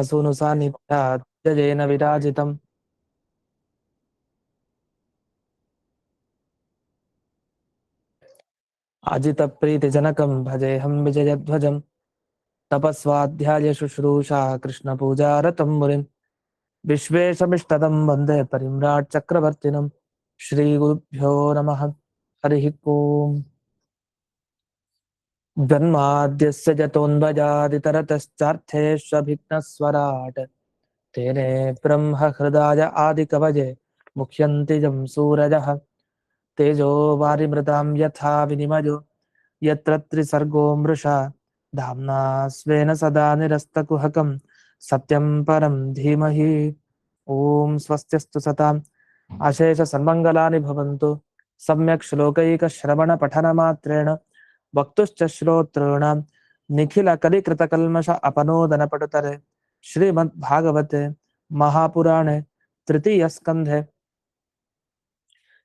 सूनु सान्निध्यात् विराजितम् अजितप्रीतिजनकं भजेऽहं विजयध्वजम् तपस्वाध्याय शुश्रूषा कृष्णपूजारतं मुनिम् विश्वेशमिष्टदं वन्दे परिम्राट् चक्रवर्तिनम् श्रीगुरुभ्यो नमः। हरिः ओम्। जन्माद्यस्य जतोऽन्वजादितरतश्चार्थेष्वभिघ्नस्वराट् तेने ब्रह्म हृदाय आदिकवये मुह्यन्ति यं सूरजः तेजो वारिमृतां यथा विनिमयो यत्र त्रिसर्गो मृषा धाम्ना स्वेन सदा निरस्तकुहकं सत्यं परं धीमहि। ॐ स्वस्त्यस्तु सताम् अशेष सन्मङ्गलानि भवन्तु। सम्यक् श्लोकैकश्रवणपठनमात्रेण वक्तुश्च श्रोतॄणां निखिलकलिकृतकल्मष अपनोदनपटुतरे श्रीमद्भागवते महापुराणे तृतीयस्कन्धे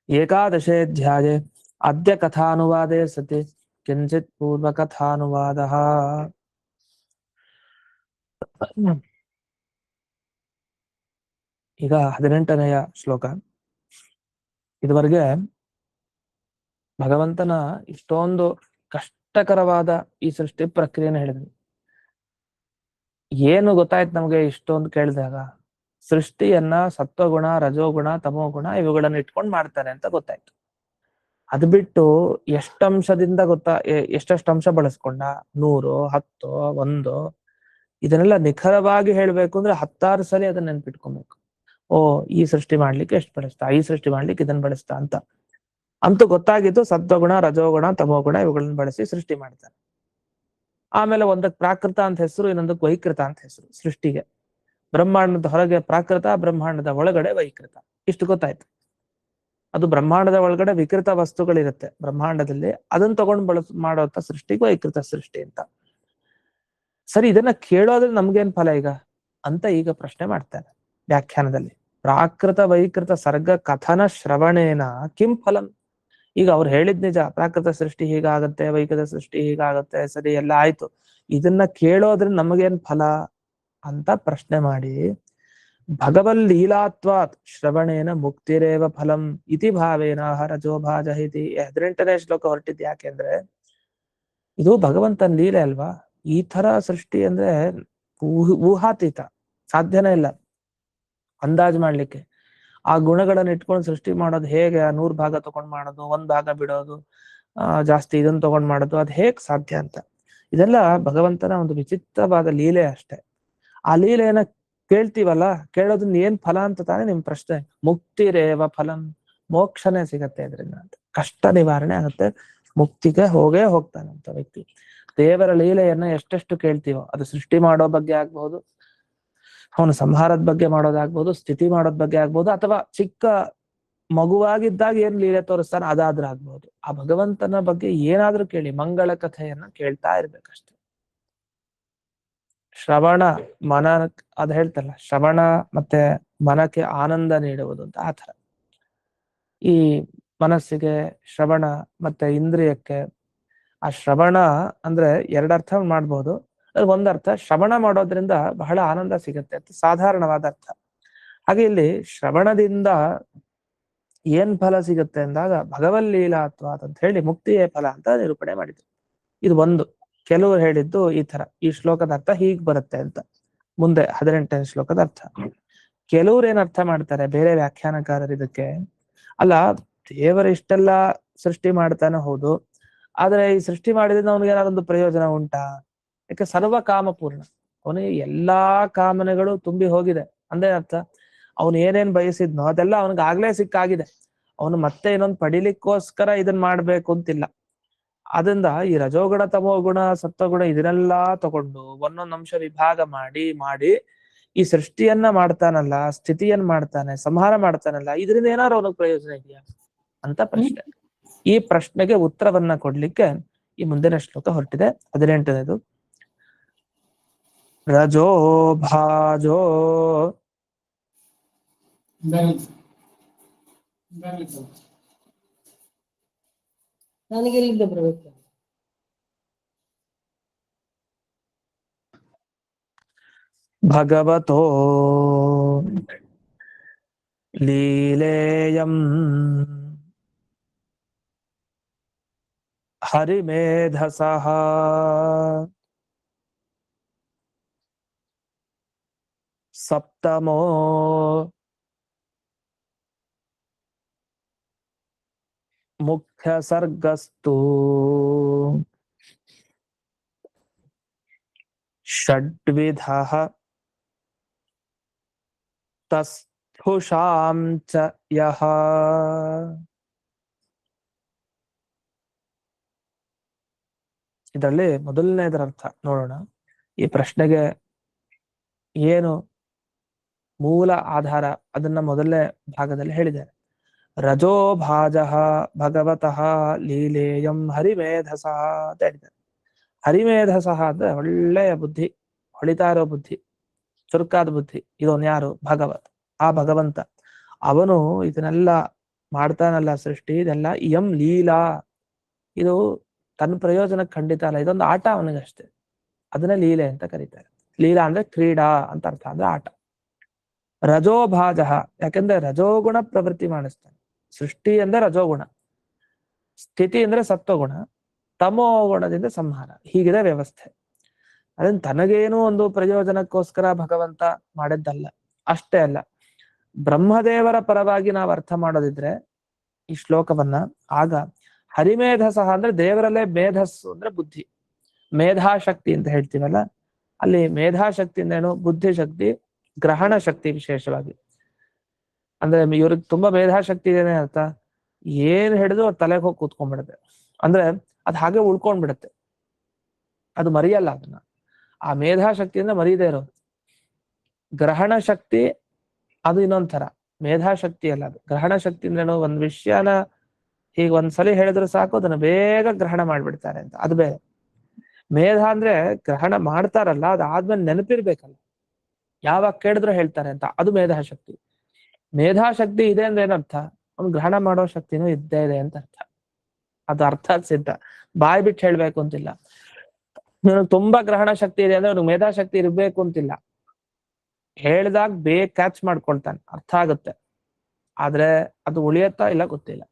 एकादशेऽध्याये अद्य कथानुवादे सति किञ्चित् पूर्वकथानुवादः। ಈಗ 18ನೆಯ ಶ್ಲೋಕ. ಇದುವರೆಗೆ ಭಗವಂತನ ಇಷ್ಟೊಂದು ಕಷ್ಟಕರವಾದ ಈ ಸೃಷ್ಟಿ ಪ್ರಕ್ರಿಯೆನ ಹೇಳಿದ್ವಿ. ಏನು ಗೊತ್ತಾಯ್ತು ನಮಗೆ ಇಷ್ಟೊಂದು ಕೇಳಿದಾಗ? ಸೃಷ್ಟಿಯನ್ನ ಸತ್ವಗುಣ, ರಜೋಗುಣ, ತಮೋಗುಣ ಇವುಗಳನ್ನ ಇಟ್ಕೊಂಡು ಮಾಡ್ತಾರೆ ಅಂತ ಗೊತ್ತಾಯ್ತು. ಅದು ಬಿಟ್ಟು ಎಷ್ಟಂಶದಿಂದ ಎಷ್ಟೆಷ್ಟು ಅಂಶ ಬಳಸ್ಕೊಂಡ, 100, 10, 1 ಇದನ್ನೆಲ್ಲ ನಿಖರವಾಗಿ ಹೇಳ್ಬೇಕು ಅಂದ್ರೆ 10 ಸಲ ಅದನ್ನ ನೆನ್ಪಿಟ್ಕೊಬೇಕು. ಓ, ಈ ಸೃಷ್ಟಿ ಮಾಡ್ಲಿಕ್ಕೆ ಎಷ್ಟು ಬಳಸ್ತಾ, ಈ ಸೃಷ್ಟಿ ಮಾಡ್ಲಿಕ್ಕೆ ಇದನ್ನ ಬಳಸ್ತಾ ಅಂತ ಅಂತೂ ಗೊತ್ತಾಗಿದ್ದು. ಸತ್ವಗುಣ, ರಜೋಗುಣ, ತಮೋಗುಣ ಇವುಗಳನ್ನ ಬಳಸಿ ಸೃಷ್ಟಿ ಮಾಡ್ತಾರೆ. ಆಮೇಲೆ ಒಂದಕ್ಕೆ ಪ್ರಾಕೃತ ಅಂತ ಹೆಸರು, ಇನ್ನೊಂದಕ್ಕೆ ವೈಕೃತ ಅಂತ ಹೆಸರು. ಸೃಷ್ಟಿಗೆ ಬ್ರಹ್ಮಾಂಡದ ಹೊರಗೆ ಪ್ರಾಕೃತ, ಬ್ರಹ್ಮಾಂಡದ ಒಳಗಡೆ ವೈಕೃತ, ಇಷ್ಟು ಗೊತ್ತಾಯ್ತು. ಅದು ಬ್ರಹ್ಮಾಂಡದ ಒಳಗಡೆ ವಿಕೃತ ವಸ್ತುಗಳಿರುತ್ತೆ ಬ್ರಹ್ಮಾಂಡದಲ್ಲಿ, ಅದನ್ನ ತಗೊಂಡು ಮಾಡೋಂಥ ಸೃಷ್ಟಿಗೆ ವೈಕೃತ ಸೃಷ್ಟಿ ಅಂತ. ಸರಿ, ಇದನ್ನ ಕೇಳೋದ್ರೆ ನಮ್ಗೇನ್ ಫಲ ಅಂತ ಈಗ ಪ್ರಶ್ನೆ ಮಾಡ್ತಾರೆ ವ್ಯಾಖ್ಯಾನದಲ್ಲಿ. ಪ್ರಾಕೃತ ವೈಕೃತ ಸರ್ಗ ಕಥನ ಶ್ರವಣೇನ ಕಿಂ ಫಲಂ. ಈಗ ಅವ್ರು ಹೇಳಿದ್ ನಿಜ, ಪ್ರಾಕೃತ ಸೃಷ್ಟಿ ಹೀಗಾಗತ್ತೆ, ವೈಕೃತ ಸೃಷ್ಟಿ ಹೀಗಾಗತ್ತೆ, ಸರಿ ಎಲ್ಲ ಆಯ್ತು. ಇದನ್ನ ಕೇಳೋದ್ರೆ ನಮಗೇನ್ ಫಲ ಅಂತ ಪ್ರಶ್ನೆ ಮಾಡಿ, ಭಗವಲ್ ಲೀಲಾತ್ವಾತ್ ಶ್ರವಣೇನ ಮುಕ್ತಿರೇವ ಫಲಂ ಇತಿ ಭಾವೇನ ರಜೋಭಾಜ ಇತಿ. 18ನೇ ಶ್ಲೋಕ ಹೊರಟಿದ್ ಯಾಕೆಂದ್ರೆ ಇದು ಭಗವಂತನ ಲೀಲೆ ಅಲ್ವಾ. ಈ ತರ ಸೃಷ್ಟಿ ಅಂದ್ರೆ ಊಹಾತೀತ, ಸಾಧ್ಯನೇ ಇಲ್ಲ ಅಂದಾಜು ಮಾಡ್ಲಿಕ್ಕೆ. ಆ ಗುಣಗಳನ್ನ ಇಟ್ಕೊಂಡು ಸೃಷ್ಟಿ ಮಾಡೋದು ಹೇಗೆ? 100 ಭಾಗ ತಗೊಂಡ್ ಮಾಡೋದು, 1 ಭಾಗ ಬಿಡೋದು, ಜಾಸ್ತಿ ಇದನ್ನ ತಗೊಂಡ್ ಮಾಡೋದು, ಅದು ಹೇಗ್ ಸಾಧ್ಯ ಅಂತ. ಇದೆಲ್ಲ ಭಗವಂತನ ಒಂದು ವಿಚಿತ್ರವಾದ ಲೀಲೆ ಅಷ್ಟೆ. ಆ ಲೀಲೆಯನ್ನ ಕೇಳ್ತೀವಲ್ಲ, ಕೇಳೋದನ್ನ ಏನ್ ಫಲ ಅಂತ ತಾನೇ ನಿಮ್ ಪ್ರಶ್ನೆ. ಮುಕ್ತಿರೇವ ಫಲಂ, ಮೋಕ್ಷನೇ ಸಿಗತ್ತೆ ಇದರಿಂದ ಅಂತ. ಕಷ್ಟ ನಿವಾರಣೆ ಆಗುತ್ತೆ, ಮುಕ್ತಿಗೆ ಹೋಗ್ತಾನಂತ ವ್ಯಕ್ತಿ. ದೇವರ ಲೀಲೆಯನ್ನ ಎಷ್ಟೆಷ್ಟು ಕೇಳ್ತೀವೋ, ಅದು ಸೃಷ್ಟಿ ಮಾಡೋ ಬಗ್ಗೆ ಆಗ್ಬಹುದು, ಅವನು ಸಂಹಾರದ ಬಗ್ಗೆ ಮಾಡೋದಾಗ್ಬೋದು, ಸ್ಥಿತಿ ಮಾಡೋದ್ ಬಗ್ಗೆ ಆಗ್ಬೋದು, ಅಥವಾ ಚಿಕ್ಕ ಮಗುವಾಗಿದ್ದಾಗ ಏನ್ ಲೀಲೆ ತೋರಿಸ್ತಾನೆ ಅದಾದ್ರೂ ಆಗ್ಬಹುದು. ಆ ಭಗವಂತನ ಬಗ್ಗೆ ಏನಾದ್ರೂ ಕೇಳಿ, ಮಂಗಳ ಕಥೆಯನ್ನ ಕೇಳ್ತಾ ಇರ್ಬೇಕಷ್ಟೆ. ಶ್ರವಣ ಮನ, ಅದ್ ಹೇಳ್ತಲ್ಲ, ಶ್ರವಣ ಮತ್ತೆ ಮನಕ್ಕೆ ಆನಂದ ನೀಡುವುದು ಅಂತ. ಆ ಥರ ಈ ಮನಸ್ಸಿಗೆ ಶ್ರವಣ ಮತ್ತೆ ಇಂದ್ರಿಯಕ್ಕೆ, ಆ ಶ್ರವಣ ಅಂದ್ರೆ ಎರಡರ್ಥ ಮಾಡ್ಬೋದು. ಒಂದರ್ಥ ಶ್ರವಣ ಮಾಡೋದ್ರಿಂದ ಬಹಳ ಆನಂದ ಸಿಗುತ್ತೆ ಅಂತ ಸಾಧಾರಣವಾದ ಅರ್ಥ. ಹಾಗೆ ಇಲ್ಲಿ ಶ್ರವಣದಿಂದ ಏನ್ ಫಲ ಸಿಗುತ್ತೆ ಅಂದಾಗ ಭಗವಲ್ಲೀಲಾ ಅಥವಾ ಅಂತ ಹೇಳಿ ಮುಕ್ತಿಯೇ ಫಲ ಅಂತ ನಿರೂಪಣೆ ಮಾಡಿದ್ರು. ಇದು ಒಂದು. ಕೆಲವರು ಹೇಳಿದ್ದು ಈ ತರ, ಈ ಶ್ಲೋಕದ ಅರ್ಥ ಹೀಗ್ ಬರುತ್ತೆ ಅಂತ. ಮುಂದೆ 18ನೇ ಶ್ಲೋಕದ ಅರ್ಥ ಕೆಲವ್ರು ಏನ್ ಅರ್ಥ ಮಾಡ್ತಾರೆ, ಬೇರೆ ವ್ಯಾಖ್ಯಾನಕಾರರು ಇದಕ್ಕೆ, ಅಲ್ಲ ದೇವರ ಇಷ್ಟೆಲ್ಲ ಸೃಷ್ಟಿ ಮಾಡ್ತಾನೆ ಹೌದು, ಆದ್ರೆ ಈ ಸೃಷ್ಟಿ ಮಾಡಿದ್ರೆ ಅವ್ನಿಗೆ ಏನಾದೊಂದು ಪ್ರಯೋಜನ ಉಂಟಾ? ಯಾಕೆ ಸರ್ವ ಕಾಮಪೂರ್ಣ, ಅವನಿಗೆ ಎಲ್ಲಾ ಕಾಮನೆಗಳು ತುಂಬಿ ಹೋಗಿದೆ ಅಂದ್ರೆ ಅರ್ಥ. ಅವನು ಏನೇನ್ ಬಯಸಿದ್ನೋ ಅದೆಲ್ಲ ಅವನಿಗೆ ಆಗ್ಲೇ ಸಿಕ್ಕಾಗಿದೆ. ಅವನು ಮತ್ತೆ ಇನ್ನೊಂದು ಪಡಿಲಿಕ್ಕೋಸ್ಕರ ಇದನ್ ಮಾಡ್ಬೇಕು ಅಂತಿಲ್ಲ. ಅದರಿಂದ ಈ ರಜೋಗುಣ, ತಮೋಗುಣ, ಸತ್ವಗುಣ ಇದನ್ನೆಲ್ಲಾ ತಗೊಂಡು ಒಂದೊಂದು ಅಂಶ ವಿಭಾಗ ಮಾಡಿ ಈ ಸೃಷ್ಟಿಯನ್ನ ಮಾಡ್ತಾನಲ್ಲ, ಸ್ಥಿತಿಯನ್ನ ಮಾಡ್ತಾನೆ, ಸಂಹಾರ ಮಾಡ್ತಾನಲ್ಲ, ಇದರಿಂದ ಏನಾದ್ರು ಅವನಿಗೆ ಪ್ರಯೋಜನ ಇದೆಯಾ ಅಂತ ಪ್ರಶ್ನೆ. ಈ ಪ್ರಶ್ನೆಗೆ ಉತ್ತರವನ್ನ ಕೊಡ್ಲಿಕ್ಕೆ ಈ ಮುಂದಿನ ಶ್ಲೋಕ ಹೊರಟಿದೆ, 18ನೇದು. ರಜೋ ಭಾಜೋ ನನಗೆ ಬರಬೇಕು. ಭಗವತೋ ಲೀಲೇಯಂ ಹರಿಮೇಧಸಃ ಸಪ್ತಮೋ ಮುಖ್ಯ ಸರ್ಗಸ್ತು ಷಡ್ವಿಧಃ ತಸ್ಥುಷಾಂ ಚ ಯಃ. ಇದರಲ್ಲಿ ಮೊದಲನೇದರ ಅರ್ಥ ನೋಡೋಣ. ಈ ಪ್ರಶ್ನೆಗೆ ಏನು ಮೂಲ ಆಧಾರ ಅದನ್ನ ಮೊದಲನೇ ಭಾಗದಲ್ಲಿ ಹೇಳಿದ್ದೇನೆ. ರಜೋಭಾಜಃ ಭಗವತಃ ಲೀಲೇಯಂ ಹರಿಮೇಧಸಃ ಅಂತ ಹೇಳಿದ್ದಾರೆ. ಹರಿಮೇಧಸಃ ಅಂದ್ರೆ ಒಳ್ಳೆಯ ಬುದ್ಧಿ, ಹೊಳಿತಾ ಇರೋ ಬುದ್ಧಿ, ಚುರುಕಾದ ಬುದ್ಧಿ. ಇದೊನ್ ಯಾರು? ಭಗವತ್. ಆ ಭಗವಂತ ಅವನು ಇದನ್ನೆಲ್ಲ ಮಾಡ್ತಾನಲ್ಲ, ಸೃಷ್ಟಿ ಇದೆಲ್ಲ ಇಯಂ ಲೀಲಾ, ಇದು ತನ್ನ ಪ್ರಯೋಜನಕ್ಕೆ ಖಂಡಿತ ಅಲ್ಲ, ಇದೊಂದು ಆಟ ಅವನಿಗಷ್ಟೇ. ಅದನ್ನ ಲೀಲೆ ಅಂತ ಕರೀತಾರೆ. ಲೀಲಾ ಅಂದ್ರೆ ಕ್ರೀಡಾ ಅಂತ ಅರ್ಥ, ಅಂದ್ರೆ ಆಟ. ರಜೋಭಾಜ, ಯಾಕೆಂದ್ರೆ ರಜೋಗುಣ ಪ್ರವೃತ್ತಿ ಮಾಡಿಸ್ತಾನೆ. ಸೃಷ್ಟಿ ಅಂದ್ರೆ ರಜೋಗುಣ, ಸ್ಥಿತಿ ಅಂದ್ರೆ ಸತ್ವಗುಣ, ತಮೋ ಗುಣದಿಂದ ಸಂಹಾರ. ಹೀಗಿದೆ ವ್ಯವಸ್ಥೆ. ಅದನ್ನ ತನಗೇನು ಒಂದು ಪ್ರಯೋಜನಕ್ಕೋಸ್ಕರ ಭಗವಂತ ಮಾಡಿದ್ದಲ್ಲ. ಅಷ್ಟೇ ಅಲ್ಲ, ಬ್ರಹ್ಮದೇವರ ಪರವಾಗಿ ನಾವು ಅರ್ಥ ಮಾಡೋದಿದ್ರೆ ಈ ಶ್ಲೋಕವನ್ನ, ಆಗ ಹರಿಮೇಧಸಃ ಅಂದ್ರೆ ದೇವರಲ್ಲೇ ಮೇಧಸ್ಸು ಅಂದ್ರೆ ಬುದ್ಧಿ, ಮೇಧಾಶಕ್ತಿ ಅಂತ ಹೇಳ್ತೀವಲ್ಲ, ಅಲ್ಲಿ ಮೇಧಾಶಕ್ತಿ ಅಂದ್ರೇನು? ಬುದ್ಧಿಶಕ್ತಿ, ಗ್ರಹಣ ಶಕ್ತಿ ವಿಶೇಷವಾಗಿ. ಅಂದ್ರೆ ಇವ್ರಿಗೆ ತುಂಬಾ ಮೇಧಾಶಕ್ತಿ ಇದೆ ಅರ್ಥ. ಏನ್ ಹಿಡಿದು ಅವ್ರ ತಲೆಗೆ ಹೋಗಿ ಕೂತ್ಕೊಂಡ್ಬಿಡುತ್ತೆ. ಅಂದ್ರೆ ಅದು ಹಾಗೆ ಉಳ್ಕೊಂಡ್ಬಿಡುತ್ತೆ, ಅದು ಮರೆಯಲ್ಲ ಅದನ್ನ. ಆ ಮೇಧಾಶಕ್ತಿಯಿಂದ ಮರೀದೇ ಇರೋದು. ಗ್ರಹಣ ಶಕ್ತಿ ಅದು ಇನ್ನೊಂದ್ ತರ, ಮೇಧಾಶಕ್ತಿ ಅಲ್ಲ ಅದು. ಗ್ರಹಣ ಶಕ್ತಿ ಅಂದ್ರೇನು? ಒಂದ್ ವಿಷಯನ ಈಗ ಒಂದ್ಸಲಿ ಹೇಳಿದ್ರೆ ಸಾಕು, ಅದನ್ನ ಬೇಗ ಗ್ರಹಣ ಮಾಡ್ಬಿಡ್ತಾರೆ ಅಂತ, ಅದು ಬೇರೆ. ಮೇಧ ಅಂದ್ರೆ ಗ್ರಹಣ ಮಾಡ್ತಾರಲ್ಲ, ಅದಾದ್ಮೇಲೆ ನೆನಪಿರ್ಬೇಕಲ್ಲ, ಯಾವಾಗ ಕೇಳಿದ್ರು ಹೇಳ್ತಾರೆ ಅಂತ, ಅದು ಮೇಧಾಶಕ್ತಿ. ಮೇಧಾಶಕ್ತಿ ಇದೆ ಅಂದ್ರೆ ಏನರ್ಥ? ಅವ್ನು ಗ್ರಹಣ ಮಾಡೋ ಶಕ್ತಿನೂ ಇದ್ದೇ ಇದೆ ಅಂತ ಅರ್ಥ. ಅದು ಅರ್ಥ ಸಿದ್ಧ, ಬಾಯ್ ಬಿಟ್ಟು ಹೇಳ್ಬೇಕು ಅಂತಿಲ್ಲ. ತುಂಬಾ ಗ್ರಹಣ ಶಕ್ತಿ ಇದೆ ಅಂದ್ರೆ ಅವ್ನಿಗೆ ಮೇಧಾಶಕ್ತಿ ಇರ್ಬೇಕು ಅಂತಿಲ್ಲ. ಹೇಳ್ದಾಗ ಬೇಗ ಕ್ಯಾಚ್ ಮಾಡ್ಕೊಳ್ತಾನೆ, ಅರ್ಥ ಆಗುತ್ತೆ. ಆದ್ರೆ ಅದು ಉಳಿಯತ್ತಾ ಇಲ್ಲ ಗೊತ್ತಿಲ್ಲ.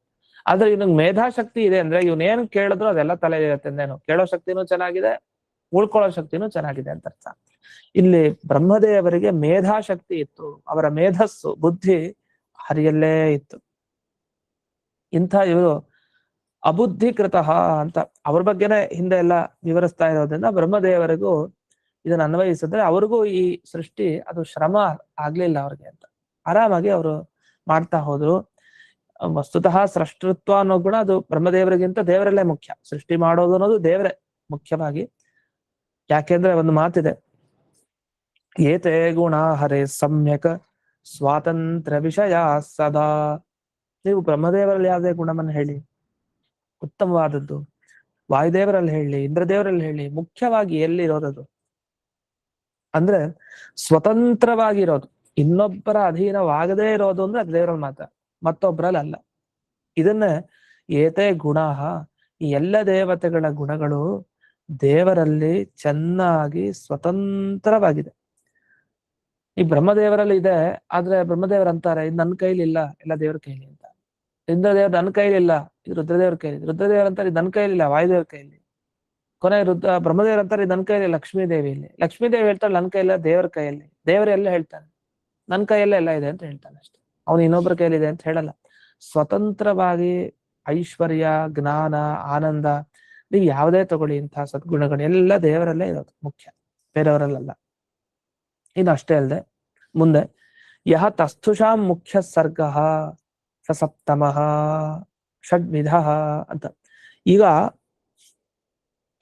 ಆದ್ರೆ ಇವನಿಗೆ ಮೇಧಾಶಕ್ತಿ ಇದೆ ಅಂದ್ರೆ ಇವನೇನು ಕೇಳಿದ್ರು ಅದೆಲ್ಲ ತಲೆ ಇರುತ್ತೆ ಅಂದೇನು. ಕೇಳೋ ಶಕ್ತಿನೂ ಚೆನ್ನಾಗಿದೆ, ಉಳ್ಕೊಳ್ಳೋ ಶಕ್ತಿನೂ ಚೆನ್ನಾಗಿದೆ ಅಂತ ಅರ್ಥ. ಇಲ್ಲಿ ಬ್ರಹ್ಮದೇವರಿಗೆ ಮೇಧಾಶಕ್ತಿ ಇತ್ತು, ಅವರ ಮೇಧಸ್ಸು ಬುದ್ಧಿ ಹರಿಯಲ್ಲೇ ಇತ್ತು. ಇಂಥ ಇವರು ಅಬುದ್ಧಿಕೃತ ಅಂತ ಅವ್ರ ಬಗ್ಗೆನೆ ಹಿಂದೆ ಎಲ್ಲ ವಿವರಿಸ್ತಾ ಇರೋದ್ರಿಂದ ಬ್ರಹ್ಮದೇವರಿಗೂ ಇದನ್ನ ಅನ್ವಯಿಸಿದ್ರೆ ಅವ್ರಿಗೂ ಈ ಸೃಷ್ಟಿ ಅದು ಶ್ರಮ ಆಗ್ಲಿಲ್ಲ ಅವ್ರಿಗೆ ಅಂತ, ಆರಾಮಾಗಿ ಅವರು ಮಾಡ್ತಾ ಹೋದ್ರು. ವಸ್ತುತಃ ಸೃಷ್ಟೃತ್ವ ಅನ್ನೋ ಗುಣ ಅದು ಬ್ರಹ್ಮದೇವರಿಗಿಂತ ದೇವರಲ್ಲೇ ಮುಖ್ಯ. ಸೃಷ್ಟಿ ಮಾಡೋದು ಅನ್ನೋದು ದೇವರೇ ಮುಖ್ಯವಾಗಿ. ಯಾಕೆಂದ್ರೆ ಒಂದು ಮಾತಿದೆ, ಏತೇ ಗುಣ ಹರೇ ಸಮ್ಯಕ್ ಸ್ವಾತಂತ್ರ್ಯ ವಿಷಯ ಸದಾ. ನೀವು ಬ್ರಹ್ಮದೇವರಲ್ಲಿ ಯಾವುದೇ ಗುಣವನ್ನು ಹೇಳಿ ಉತ್ತಮವಾದದ್ದು, ವಾಯುದೇವರಲ್ಲಿ ಹೇಳಿ, ಇಂದ್ರದೇವರಲ್ಲಿ ಹೇಳಿ, ಮುಖ್ಯವಾಗಿ ಎಲ್ಲಿರೋದದು ಅಂದ್ರೆ ಸ್ವತಂತ್ರವಾಗಿರೋದು, ಇನ್ನೊಬ್ಬರ ಅಧೀನವಾಗದೇ ಇರೋದು ಅಂದ್ರೆ ಅದು ದೇವರಲ್ಲಿ ಮಾತ್ರ, ಮತ್ತೊಬ್ಬರಲ್ಲಿ ಅಲ್ಲ. ಇದನ್ನ ಏತೇ ಗುಣ, ಈ ಎಲ್ಲ ದೇವತೆಗಳ ಗುಣಗಳು ದೇವರಲ್ಲಿ ಚೆನ್ನಾಗಿ ಸ್ವತಂತ್ರವಾಗಿದೆ. ಈ ಬ್ರಹ್ಮದೇವರಲ್ಲಿ ಇದೆ, ಆದ್ರೆ ಬ್ರಹ್ಮದೇವರ ಅಂತಾರೆ ಇದು ನನ್ನ ಕೈಲಿ ಇಲ್ಲ, ಎಲ್ಲ ದೇವ್ರ ಕೈಲಿ ಅಂತ. ಇಂದ್ರದೇವ್ರ ನನ್ನ ಕೈಲಿಲ್ಲ, ಇದು ರುದ್ರದೇವ್ರ ಕೈಲಿ. ರುದ್ರದೇವ್ರ ಅಂತಾರೆ ಇದು ನನ್ನ ಕೈಲಿಲ್ಲ, ವಾಯುದೇವ್ರ ಕೈಲಿ. ಕೊನೆ ಬ್ರಹ್ಮದೇವ್ರ ಅಂತಾರೆ ಇದು ನನ್ನ ಕೈಲಿ, ಲಕ್ಷ್ಮೀ ದೇವಿ ಇಲ್ಲಿ. ಲಕ್ಷ್ಮೀ ದೇವಿ ಹೇಳ್ತಾಳೆ ನನ್ನ ಕೈಲ್ಲ, ದೇವರ ಕೈಯಲ್ಲಿ. ದೇವರೆಲ್ಲ ಹೇಳ್ತಾನೆ ನನ್ನ ಕೈಯಲ್ಲೇ ಎಲ್ಲ ಇದೆ ಅಂತ ಹೇಳ್ತಾನೆ ಅಷ್ಟೆ, ಅವನು ಇನ್ನೊಬ್ಬರ ಕೈಲಿದೆ ಅಂತ ಹೇಳಲ್ಲ. ಸ್ವತಂತ್ರವಾಗಿ ಐಶ್ವರ್ಯ, ಜ್ಞಾನ, ಆನಂದ, ನೀವು ಯಾವುದೇ ತಗೊಳ್ಳಿ, ಇಂತಹ ಸದ್ಗುಣಗಳು ಎಲ್ಲ ದೇವರಲ್ಲೇ ಇರೋದು ಮುಖ್ಯ, ಬೇರೆಯವರಲ್ಲ. ಇನ್ನು ಅಷ್ಟೇ ಅಲ್ಲದೆ ಮುಂದೆ ಯಹ ತಸ್ಥುಷಾಂ ಮುಖ್ಯ ಸರ್ಗ ಸ ಸಪ್ತಮಃ ಷಡ್ವಿಧ ಅಂತ. ಈಗ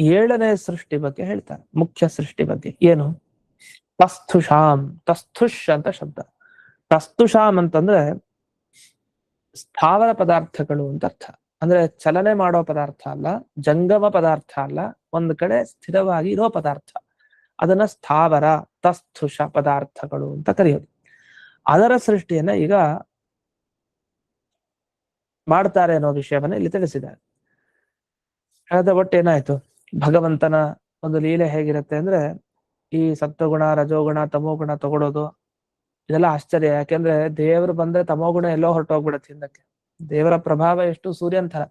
7ನೇ ಸೃಷ್ಟಿ ಬಗ್ಗೆ ಹೇಳ್ತಾರೆ, ಮುಖ್ಯ ಸೃಷ್ಟಿ ಬಗ್ಗೆ. ಏನು? ತಸ್ಥುಷಾಂ, ತಸ್ಥುಷ್ ಅಂತ ಶಬ್ದ. ತಸ್ಥುಷಾಂ ಅಂತಂದ್ರೆ ಸ್ಥಾವರ ಪದಾರ್ಥಗಳು ಅಂತ ಅರ್ಥ. ಅಂದ್ರೆ ಚಲನೆ ಮಾಡೋ ಪದಾರ್ಥ ಅಲ್ಲ, ಜಂಗಮ ಪದಾರ್ಥ ಅಲ್ಲ, ಒಂದ್ ಕಡೆ ಸ್ಥಿರವಾಗಿ ಇರೋ ಪದಾರ್ಥ, ಅದನ್ನ ಸ್ಥಾವರ ತಸ್ಥುಷ ಪದಾರ್ಥಗಳು ಅಂತ ಕರೆಯೋದು. ಅದರ ಸೃಷ್ಟಿಯನ್ನ ಈಗ ಮಾಡ್ತಾರೆ ಅನ್ನೋ ವಿಷಯವನ್ನ ಇಲ್ಲಿ ತಿಳಿಸಿದ್ದಾರೆ. ಹಾಗಾದ್ರೆ ಒಟ್ಟೇನಾಯ್ತು? ಭಗವಂತನ ಒಂದು ಲೀಲೆ ಹೇಗಿರುತ್ತೆ ಅಂದ್ರೆ, ಈ ಸತ್ವಗುಣ ರಜೋಗುಣ ತಮೋಗುಣ ತಗೊಳೋದು ಇದೆಲ್ಲ ಆಶ್ಚರ್ಯ. ಯಾಕೆಂದ್ರೆ ದೇವರು ಬಂದ್ರೆ ತಮೋಗುಣ ಎಲ್ಲೋ ಹೊರಟೋಗ್ಬಿಡತ್ತೆ ಹಿಂದಕ್ಕೆ. ದೇವರ ಪ್ರಭಾವ ಎಷ್ಟು ಸೂರ್ಯನ ತರ.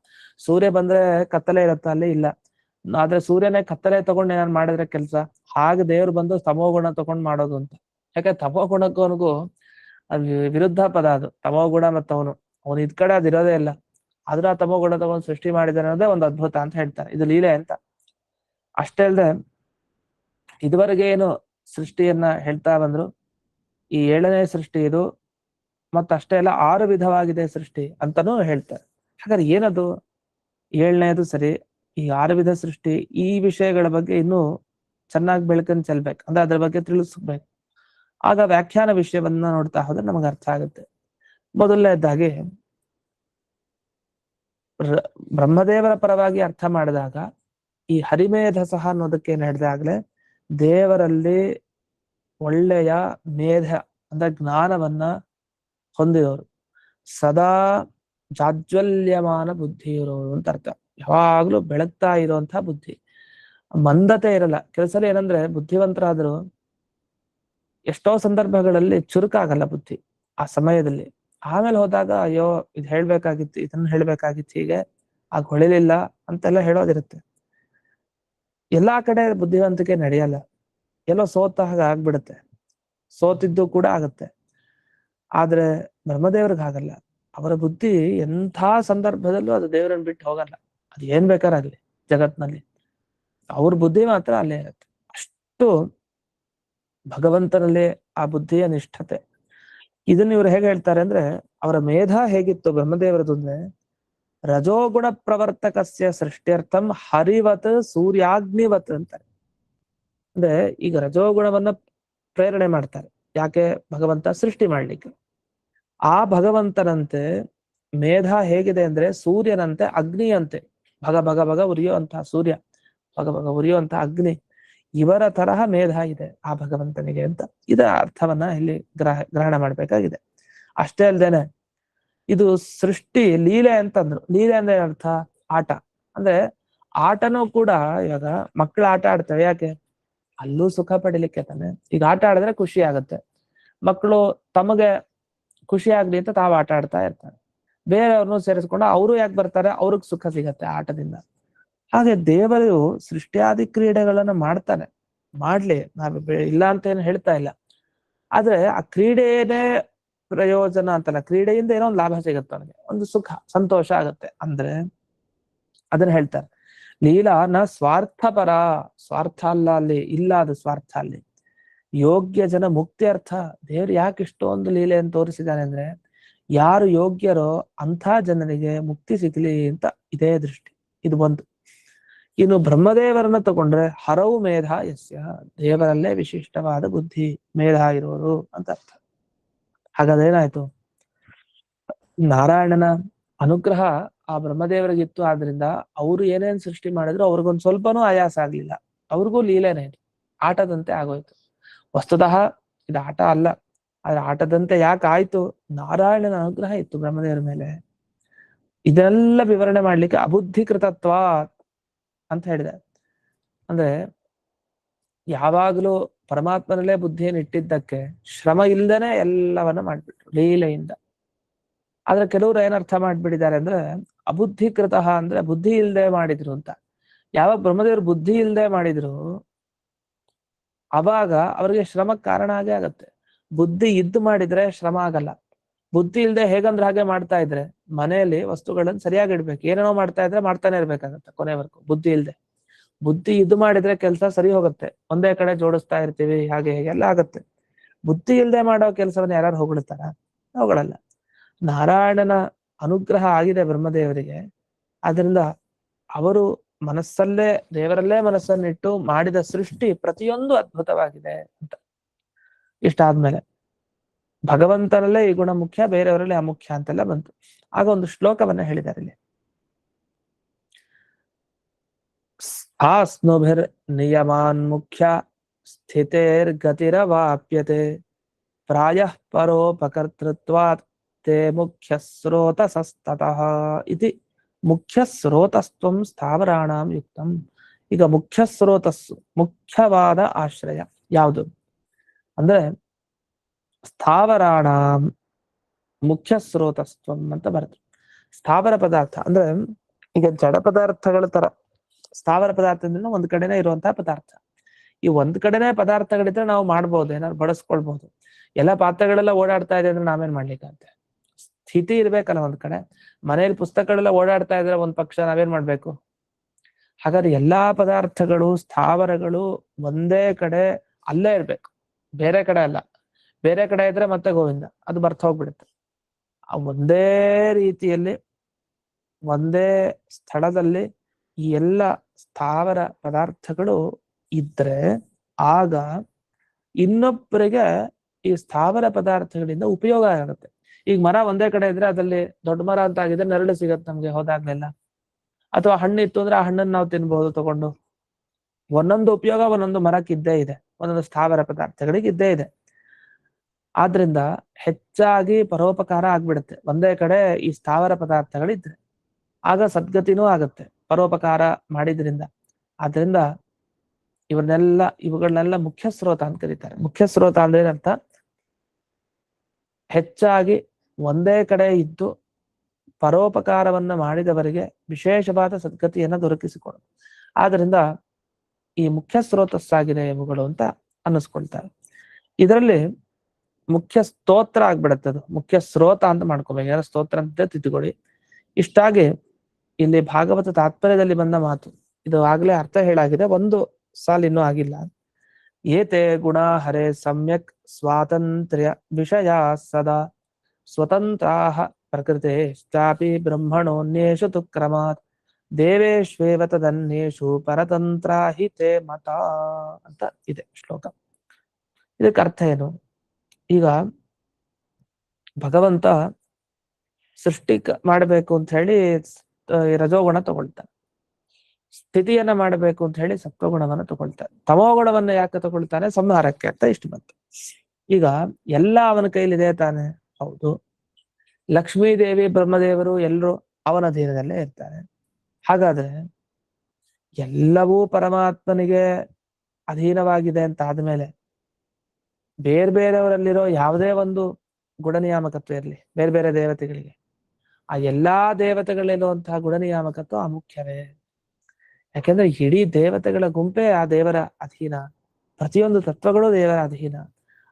ಸೂರ್ಯ ಬಂದ್ರೆ ಕತ್ತಲೆ ಇರತ್ತ, ಅಲ್ಲಿ ಇಲ್ಲ. ಆದ್ರೆ ಸೂರ್ಯನೇ ಕತ್ತಲೆ ತಗೊಂಡು ಏನಾರು ಮಾಡಿದ್ರೆ ಕೆಲ್ಸ, ಹಾಗೆ ದೇವ್ರು ಬಂದು ತಮೋಗುಣ ತಗೊಂಡ್ ಮಾಡೋದು ಅಂತ. ಯಾಕೆ ತಮೋಗುಣಕ್ಕೂ ಅವನಿಗೂ ಅದು ವಿರುದ್ಧ ಪದ. ಅದು ತಮೋಗುಣ ಮತ್ತು ಅವನು ಇದ್ ಕಡೆ ಅದಿರೋದೇ ಇಲ್ಲ. ಆದ್ರೆ ಆ ತಮೋಗುಣ ತಗೊಂಡು ಸೃಷ್ಟಿ ಮಾಡಿದಾರೆ ಅನ್ನೋದೇ ಒಂದು ಅದ್ಭುತ ಅಂತ ಹೇಳ್ತಾರೆ. ಇದು ಲೀಲೆ ಅಂತ. ಅಷ್ಟೇ ಅಲ್ಲದೆ ಇದುವರೆಗೆ ಏನು ಸೃಷ್ಟಿಯನ್ನ ಹೇಳ್ತಾ ಬಂದ್ರು, ಈ 7ನೇ ಸೃಷ್ಟಿ ಇದು. ಮತ್ತಷ್ಟೇ ಅಲ್ಲ 6 ವಿಧವಾಗಿದೆ ಸೃಷ್ಟಿ ಅಂತಾನೂ ಹೇಳ್ತಾರೆ. ಹಾಗಾದ್ರೆ ಏನದು 7ನೇದು ಸರಿ, ಈ 6 ವಿಧ ಸೃಷ್ಟಿ, ಈ ವಿಷಯಗಳ ಬಗ್ಗೆ ಇನ್ನೂ ಚೆನ್ನಾಗಿ ಬೆಳಕನ್ನು ಚೆಲ್ಬೇಕು, ಅಂದ್ರೆ ಅದ್ರ ಬಗ್ಗೆ ತಿಳಿಸ್ಬೇಕು. ಆಗ ವ್ಯಾಖ್ಯಾನ ವಿಷಯವನ್ನ ನೋಡ್ತಾ ಹೋದ್ರೆ ನಮಗೆ ಅರ್ಥ ಆಗುತ್ತೆ. ಮೊದಲನೇದಾಗಿ ಬ್ರಹ್ಮದೇವರ ಪರವಾಗಿ ಅರ್ಥ ಮಾಡಿದಾಗ ಈ ಹರಿಮೇಧ ಸಹ ಅನ್ನೋದಕ್ಕೆ ಏನ್ ಹೇಳಿದಾಗ್ಲೆ ದೇವರಲ್ಲಿ ಒಳ್ಳೆಯ ಮೇಧ ಅಂದ್ರೆ ಜ್ಞಾನವನ್ನ ಹೊಂದಿದವರು, ಸದಾ ಜಾಜ್ವಲ್ಯಮಾನ ಬುದ್ಧಿ ಇರೋರು ಅಂತ ಅರ್ಥ. ಯಾವಾಗ್ಲೂ ಬೆಳಗ್ತಾ ಇರುವಂತಹ ಬುದ್ಧಿ, ಮಂದತೆ ಇರಲ್ಲ. ಕೆಲಸದಲ್ಲಿ ಏನಂದ್ರೆ ಬುದ್ಧಿವಂತರಾದ್ರು ಎಷ್ಟೋ ಸಂದರ್ಭಗಳಲ್ಲಿ ಚುರುಕಾಗಲ್ಲ ಬುದ್ಧಿ ಆ ಸಮಯದಲ್ಲಿ. ಆಮೇಲೆ ಹೋದಾಗ ಅಯ್ಯೋ ಇದು ಹೇಳ್ಬೇಕಾಗಿತ್ತು, ಇದನ್ನ ಹೇಳ್ಬೇಕಾಗಿತ್ತು, ಹೀಗೆ ಆಗ ಹೊಳಿಲಿಲ್ಲ ಅಂತೆಲ್ಲ ಹೇಳೋದಿರುತ್ತೆ. ಎಲ್ಲಾ ಕಡೆ ಬುದ್ಧಿವಂತಿಕೆ ನಡೆಯಲ್ಲ, ಎಲ್ಲೋ ಸೋತ ಹಾಗೆ ಆಗ್ಬಿಡುತ್ತೆ, ಸೋತಿದ್ದು ಕೂಡ ಆಗತ್ತೆ. ಆದ್ರೆ ಬ್ರಹ್ಮದೇವ್ರಿಗೆ ಹಾಗಲ್ಲ. ಅವರ ಬುದ್ಧಿ ಎಂಥ ಸಂದರ್ಭದಲ್ಲೂ ಅದು ದೇವರನ್ನ ಬಿಟ್ಟು ಹೋಗಲ್ಲ. ಅದು ಏನ್ ಬೇಕಾರಾಗ್ಲಿ ಜಗತ್ನಲ್ಲಿ, ಅವ್ರ ಬುದ್ಧಿ ಮಾತ್ರ ಅಲ್ಲೇ ಇರುತ್ತೆ. ಅಷ್ಟು ಭಗವಂತನಲ್ಲಿ ಆ ಬುದ್ಧಿಯ ನಿಷ್ಠತೆ. ಇದನ್ನ ಇವ್ರು ಹೇಗೆ ಹೇಳ್ತಾರೆ ಅಂದ್ರೆ, ಅವರ ಮೇಧ ಹೇಗಿತ್ತು ಬ್ರಹ್ಮದೇವರದು ಅಂದ್ರೆ, ರಜೋಗುಣ ಪ್ರವರ್ತಕಸ್ಯ ಸೃಷ್ಟ್ಯರ್ಥಂ ಹರಿವತ್ ಸೂರ್ಯಾಗ್ನಿವತ್ ಅಂತಾರೆ. ಅಂದ್ರೆ ಈಗ ರಜೋಗುಣವನ್ನ ಪ್ರೇರಣೆ ಮಾಡ್ತಾರೆ. ಯಾಕೆ? ಭಗವಂತ ಸೃಷ್ಟಿ ಮಾಡ್ಲಿಕ್ಕೆ. ಆ ಭಗವಂತನಂತೆ ಮೇಧ ಹೇಗಿದೆ ಅಂದ್ರೆ ಸೂರ್ಯನಂತೆ ಅಗ್ನಿಯಂತೆ, ಭಗ ಭಗ ಭಗ ಉರಿಯುವಂತಹ ಸೂರ್ಯ, ಭಗ ಭಗ ಉರಿಯುವಂತಹ ಅಗ್ನಿ, ಇವರ ತರಹ ಮೇಧ ಇದೆ ಆ ಭಗವಂತನಿಗೆ ಅಂತ ಇದರ ಅರ್ಥವನ್ನ ಇಲ್ಲಿ ಗ್ರಹಣ ಮಾಡ್ಬೇಕಾಗಿದೆ. ಅಷ್ಟೇ ಅಲ್ದೇನೆ ಇದು ಸೃಷ್ಟಿ ಲೀಲೆ ಅಂತಂದ್ರು. ಲೀಲೆ ಅಂದ್ರೆ ಅರ್ಥ ಆಟ. ಅಂದ್ರೆ ಆಟನೂ ಕೂಡ ಇವಾಗ ಮಕ್ಕಳು ಆಟ ಆಡ್ತವೆ. ಯಾಕೆ? ಅಲ್ಲೂ ಸುಖ ಪಡಿಲಿಕ್ಕೆ ತಾನೆ. ಈಗ ಆಟ ಆಡಿದ್ರೆ ಖುಷಿ ಆಗತ್ತೆ. ಮಕ್ಕಳು ತಮಗೆ ಖುಷಿ ಆಗ್ಲಿ ಅಂತ ತಾವು ಆಟ ಆಡ್ತಾ ಇರ್ತಾರೆ. ಬೇರೆಯವ್ರನ್ನೂ ಸೇರಿಸ್ಕೊಂಡು ಅವರು ಯಾಕೆ ಬರ್ತಾರೆ? ಅವ್ರಿಗೆ ಸುಖ ಸಿಗತ್ತೆ ಆಟದಿಂದ. ಹಾಗೆ ದೇವರು ಸೃಷ್ಟಿಯಾದಿ ಕ್ರೀಡೆಗಳನ್ನ ಮಾಡ್ತಾನೆ, ಮಾಡ್ಲಿ, ನಾವ್ ಇಲ್ಲ ಅಂತ ಏನು ಹೇಳ್ತಾ ಇಲ್ಲ. ಆದ್ರೆ ಆ ಕ್ರೀಡೆನೇ ಪ್ರಯೋಜನ ಅಂತಲ್ಲ, ಕ್ರೀಡೆಯಿಂದ ಏನೋ ಒಂದು ಲಾಭ ಸಿಗತ್ತೆ, ಅವನಿಗೆ ಒಂದು ಸುಖ ಸಂತೋಷ ಆಗತ್ತೆ ಅಂದ್ರೆ ಅದನ್ನ ಹೇಳ್ತಾರೆ. ಲೀಲಾ ನ ಸ್ವಾರ್ಥಪರ, ಸ್ವಾರ್ಥ ಅಲ್ಲ ಅಲ್ಲಿ, ಇಲ್ಲ ಅದು ಸ್ವಾರ್ಥ ಅಲ್ಲಿ. ಯೋಗ್ಯ ಜನ ಮುಕ್ತಿ ಅರ್ಥ. ದೇವ್ರು ಯಾಕೆ ಇಷ್ಟೊಂದು ಲೀಲೆಯನ್ನು ತೋರಿಸಿದ್ದಾನೆ ಅಂದ್ರೆ, ಯಾರು ಯೋಗ್ಯರೋ ಅಂಥ ಜನರಿಗೆ ಮುಕ್ತಿ ಸಿಗ್ಲಿ ಅಂತ ಇದೇ ದೃಷ್ಟಿ. ಇದು ಒಂದು. ಇನ್ನು ಬ್ರಹ್ಮದೇವರನ್ನ ತಗೊಂಡ್ರೆ ಹರವು ಮೇಧ ಯಸ್ಯ, ದೇವರಲ್ಲೇ ವಿಶಿಷ್ಟವಾದ ಬುದ್ಧಿ ಮೇಧ ಇರೋರು ಅಂತ ಅರ್ಥ. ಹಾಗಾದೇನಾಯ್ತು? ನಾರಾಯಣನ ಅನುಗ್ರಹ ಆ ಬ್ರಹ್ಮದೇವರಿಗಿತ್ತು. ಆದ್ರಿಂದ ಅವರು ಏನೇನ್ ಸೃಷ್ಟಿ ಮಾಡಿದ್ರು ಅವ್ರಿಗೊಂದು ಸ್ವಲ್ಪನೂ ಆಯಾಸ ಆಗ್ಲಿಲ್ಲ. ಅವ್ರಿಗೂ ಲೀಲೆನೇ ಇದು, ಆಟದಂತೆ ಆಗೋಯ್ತು. ವಸ್ತುತಃ ಇದು ಆಟ ಅಲ್ಲ, ಆದ್ರೆ ಆಟದಂತೆ ಯಾಕೆ ಆಯ್ತು? ನಾರಾಯಣನ ಅನುಗ್ರಹ ಇತ್ತು ಬ್ರಹ್ಮದೇವರ ಮೇಲೆ. ಇದೆಲ್ಲ ವಿವರಣೆ ಮಾಡ್ಲಿಕ್ಕೆ ಅಬುದ್ಧಿಕೃತತ್ವ ಅಂತ ಹೇಳಿದೆ. ಅಂದ್ರೆ ಯಾವಾಗಲೂ ಪರಮಾತ್ಮನಲ್ಲೇ ಬುದ್ಧಿಯನ್ನು ಇಟ್ಟಿದ್ದಕ್ಕೆ ಶ್ರಮ ಇಲ್ದೇನೆ ಎಲ್ಲವನ್ನ ಮಾಡ್ಬಿಟ್ರು ಲೀಲೆಯಿಂದ. ಆದ್ರೆ ಕೆಲವರು ಏನರ್ಥ ಮಾಡ್ಬಿಟ್ಟಿದ್ದಾರೆ ಅಂದ್ರೆ, ಅಬುದ್ಧಿಕೃತ ಅಂದ್ರೆ ಬುದ್ಧಿ ಇಲ್ದೆ ಮಾಡಿದ್ರು ಅಂತ. ಯಾವಾಗ ಬ್ರಹ್ಮದೇವರು ಬುದ್ಧಿ ಇಲ್ದೆ ಮಾಡಿದ್ರು ಅವಾಗ ಅವ್ರಿಗೆ ಶ್ರಮಕ್ಕೆ ಕಾರಣ ಆಗೇ ಆಗತ್ತೆ. ಬುದ್ಧಿ ಇದ್ದು ಮಾಡಿದ್ರೆ ಶ್ರಮ ಆಗಲ್ಲ. ಬುದ್ಧಿ ಇಲ್ದೆ ಹೇಗಂದ್ರೆ ಹಾಗೆ ಮಾಡ್ತಾ ಇದ್ರೆ, ಮನೆಯಲ್ಲಿ ವಸ್ತುಗಳನ್ನ ಸರಿಯಾಗಿ ಇಡ್ಬೇಕು, ಏನೇನೋ ಮಾಡ್ತಾ ಇದ್ರೆ ಮಾಡ್ತಾನೆ ಇರ್ಬೇಕಾಗತ್ತೆ ಕೊನೆವರೆಗೂ. ಬುದ್ಧಿ ಇಲ್ದೆ, ಬುದ್ಧಿ ಇದು ಮಾಡಿದ್ರೆ ಕೆಲಸ ಸರಿ ಹೋಗುತ್ತೆ, ಒಂದೇ ಕಡೆ ಜೋಡಿಸ್ತಾ ಇರ್ತೀವಿ, ಹಾಗೆ ಹೇಗೆ ಎಲ್ಲ ಆಗತ್ತೆ. ಬುದ್ಧಿ ಇಲ್ದೆ ಮಾಡೋ ಕೆಲಸವನ್ನ ಯಾರು ಹೊಗಳ್ತಾರ? ಹೊಗಳಲ್ಲ. ನಾರಾಯಣನ ಅನುಗ್ರಹ ಆಗಿದೆ ಬ್ರಹ್ಮದೇವರಿಗೆ, ಅದರಿಂದ ಅವರು ಮನಸ್ಸಲ್ಲೇ ದೇವರಲ್ಲೇ ಮನಸ್ಸನ್ನಿಟ್ಟು ಮಾಡಿದ ಸೃಷ್ಟಿ ಪ್ರತಿಯೊಂದು ಅದ್ಭುತವಾಗಿದೆ ಅಂತ. ಇಷ್ಟಾದ್ಮೇಲೆ ಭಗವಂತನಲ್ಲೇ ಈ ಗುಣ ಮುಖ್ಯ, ಬೇರೆಯವರಲ್ಲಿ ಅಮುಖ್ಯ ಅಂತೆಲ್ಲ ಬಂತು. ಆಗ ಒಂದು ಶ್ಲೋಕವನ್ನ ಹೇಳಿದ್ದಾರೆ ಇಲ್ಲಿ. ಸ್ಥಾಸ್ನುಭಿರ್ ನಿಯಮಾನ್ ಮುಖ್ಯ ಸ್ಥಿತೇರ್ ಗತಿರವಾಪ್ಯತೆ ಪ್ರಾಯಃ ಪರೋಪಕರ್ತೃತ್ವಾತ್ ತೇ ಮುಖ್ಯ ಸ್ರೋತಸಸ್ತತಃ ಇತಿ ಮುಖ್ಯ ಸ್ರೋತಸ್ತ್ವಂ ಸ್ಥಾವರಾಣಾಂ ಯುಕ್ತಂ. ಈಗ ಮುಖ್ಯ ಸ್ರೋತಸ್ಸು, ಮುಖ್ಯವಾದ ಆಶ್ರಯ, ಯಾವುದು ಅಂದ್ರೆ ಸ್ಥಾವರಾಣ ಮುಖ್ಯ ಸ್ರೋತಸ್ತ್ವಂ ಅಂತ ಬರುತ್ತೆ. ಸ್ಥಾವರ ಪದಾರ್ಥ ಅಂದ್ರೆ ಈಗ ಜಡ ಪದಾರ್ಥಗಳ ತರ ಸ್ಥಾವರ ಪದಾರ್ಥದಿಂದ ಒಂದ್ ಕಡೆನೆ ಇರುವಂತಹ ಪದಾರ್ಥ. ಈ ಒಂದ್ ಕಡೆನೆ ಪದಾರ್ಥಗಳಿದ್ರೆ ನಾವು ಮಾಡ್ಬೋದು, ಏನಾದ್ರು ಬಳಸ್ಕೊಳ್ಬಹುದು. ಎಲ್ಲ ಪಾತ್ರೆಗಳೆಲ್ಲ ಓಡಾಡ್ತಾ ಇದೆ ಅಂದ್ರೆ ನಾವೇನ್ ಮಾಡ್ಲಿಕ್ಕಂತೆ, ಸ್ಥಿತಿ ಇರ್ಬೇಕಲ್ಲ ಒಂದ್ ಕಡೆ. ಮನೇಲಿ ಪುಸ್ತಕಗಳೆಲ್ಲ ಓಡಾಡ್ತಾ ಇದ್ರೆ ಒಂದ್ ಪಕ್ಷ ನಾವೇನ್ ಮಾಡ್ಬೇಕು. ಹಾಗಾದ್ರೆ ಎಲ್ಲಾ ಪದಾರ್ಥಗಳು ಸ್ಥಾವರಗಳು ಒಂದೇ ಕಡೆ ಅಲ್ಲೇ ಇರ್ಬೇಕು, ಬೇರೆ ಕಡೆ ಅಲ್ಲ. ಬೇರೆ ಕಡೆ ಇದ್ರೆ ಮತ್ತೆ ಗೋವಿಂದ, ಅದು ಬರ್ತ ಹೋಗ್ಬಿಡುತ್ತೆ. ಆ ಒಂದೇ ರೀತಿಯಲ್ಲಿ ಒಂದೇ ಸ್ಥಳದಲ್ಲಿ ಈ ಎಲ್ಲ ಸ್ಥಾವರ ಪದಾರ್ಥಗಳು ಇದ್ರೆ ಆಗ ಇನ್ನೊಬ್ಬರಿಗೆ ಈ ಸ್ಥಾವರ ಪದಾರ್ಥಗಳಿಂದ ಉಪಯೋಗ ಆಗುತ್ತೆ. ಈಗ ಮರ ಒಂದೇ ಕಡೆ ಇದ್ರೆ ಅದಲ್ಲಿ ದೊಡ್ಡ ಮರ ಅಂತ ಆಗಿದ್ರೆ ನೆರಳು ಸಿಗತ್ತೆ ನಮ್ಗೆ ಹೋದಾಗ್ಲೆಲ್ಲ. ಅಥವಾ ಹಣ್ಣು ಇತ್ತು ಅಂದ್ರೆ ಆ ಹಣ್ಣನ್ನು ನಾವು ತಿನ್ಬಹುದು ತಗೊಂಡು. ಒಂದೊಂದು ಉಪಯೋಗ ಒಂದೊಂದು ಮರಕ್ಕೆ ಇದ್ದೇ ಇದೆ, ಒಂದೊಂದು ಸ್ಥಾವರ ಪದಾರ್ಥಗಳಿಗೆ ಇದ್ದೇ ಇದೆ. ಆದ್ರಿಂದ ಹೆಚ್ಚಾಗಿ ಪರೋಪಕಾರ ಆಗ್ಬಿಡುತ್ತೆ ಒಂದೇ ಕಡೆ ಈ ಸ್ಥಾವರ ಪದಾರ್ಥಗಳಿದ್ರೆ. ಆಗ ಸದ್ಗತಿನೂ ಆಗತ್ತೆ ಪರೋಪಕಾರ ಮಾಡಿದ್ರಿಂದ. ಆದ್ರಿಂದ ಇವುಗಳನ್ನೆಲ್ಲ ಮುಖ್ಯ ಸ್ರೋತ ಅಂತ ಕರೀತಾರೆ. ಮುಖ್ಯ ಸ್ರೋತ ಅಂದ್ರೆ ಏನರ್ಥ, ಹೆಚ್ಚಾಗಿ ಒಂದೇ ಕಡೆ ಇದ್ದು ಪರೋಪಕಾರವನ್ನ ಮಾಡಿದವರಿಗೆ ವಿಶೇಷವಾದ ಸದ್ಗತಿಯನ್ನ ದೊರಕಿಸಿಕೊಡೋದು. ಆದ್ರಿಂದ ಈ ಮುಖ್ಯ ಸ್ರೋತಸ್ಸಾಗಿದೆ ಇವುಗಳು ಅಂತ ಅನ್ನಿಸ್ಕೊಳ್ತಾರೆ. ಇದರಲ್ಲಿ ಮುಖ್ಯ ಸ್ತೋತ್ರ ಆಗ್ಬಿಡತ್ತೆ, ಅದು ಮುಖ್ಯ ಸ್ರೋತ ಅಂತ ಮಾಡ್ಕೋಬೇಕು. ಯಾರ ಸ್ತೋತ್ರ ಅಂತ ತಿದ್ದುಕೊಳ್ಳಿ. ಇಷ್ಟಾಗಿ ಇಲ್ಲಿ ಭಾಗವತ ತಾತ್ಪರ್ಯದಲ್ಲಿ ಬಂದ ಮಾತು ಇದು ಆಗ್ಲೇ ಅರ್ಥ ಹೇಳಾಗಿದೆ, ಒಂದು ಸಾಲ ಇನ್ನೂ ಆಗಿಲ್ಲ. ಏತೆ ಗುಣ ಹರೇ ಸಮ್ಯಕ್ ಸ್ವಾತಂತ್ರ್ಯ ವಿಷಯ ಸದಾ ಸ್ವತಂತ್ರಾಹ ಪ್ರಕೃತೇಶ್ಚಾಪಿ ಬ್ರಹ್ಮಣೋನ್ಯೇಷು ತು ಕ್ರಮಾತ್ ದೇವೇಶ್ವೇವ ತದನ್ಯೇಷು ಪರತಂತ್ರ ಹಿ ತೇ ಮತ ಅಂತ ಇದೆ ಶ್ಲೋಕ. ಇದಕ್ಕೆ ಅರ್ಥ ಏನು? ಈಗ ಭಗವಂತ ಸೃಷ್ಟಿ ಮಾಡಬೇಕು ಅಂತ ಹೇಳಿ ರಜೋಗುಣ ತಗೊಳ್ತಾನೆ, ಸ್ಥಿತಿಯನ್ನ ಮಾಡಬೇಕು ಅಂತ ಹೇಳಿ ಸತ್ವಗುಣವನ್ನ ತಗೊಳ್ತಾನೆ, ತಮೋಗುಣವನ್ನ ಯಾಕೆ ತಗೊಳ್ತಾನೆ? ಸಂಹಾರಕ್ಕೆ ಅಂತ ಇಷ್ಟು ಬಂತು. ಈಗ ಎಲ್ಲ ಅವನ ಕೈಲಿದೆ ತಾನೆ? ಹೌದು. ಲಕ್ಷ್ಮೀದೇವಿ ಬ್ರಹ್ಮದೇವರು ಎಲ್ಲರೂ ಅವನ ಅಧೀನದಲ್ಲೇ ಇರ್ತಾರೆ. ಹಾಗಾದ್ರೆ ಎಲ್ಲವೂ ಪರಮಾತ್ಮನಿಗೆ ಅಧೀನವಾಗಿದೆ ಅಂತ ಆದ್ಮೇಲೆ ಬೇರೆ ಬೇರೆಯವರಲ್ಲಿರೋ ಯಾವುದೇ ಒಂದು ಗುಣನಿಯಾಮಕತ್ವ ಇರಲಿ ಬೇರೆ ಬೇರೆ ದೇವತೆಗಳಿಗೆ, ಆ ಎಲ್ಲಾ ದೇವತೆಗಳಿರುವಂತಹ ಗುಣನಿಯಾಮಕತ್ವ ಅಮುಖ್ಯವೇ. ಯಾಕೆಂದ್ರೆ ಇಡೀ ದೇವತೆಗಳ ಗುಂಪೇ ಆ ದೇವರ ಅಧೀನ, ಪ್ರತಿಯೊಂದು ತತ್ವಗಳು ದೇವರ ಅಧೀನ.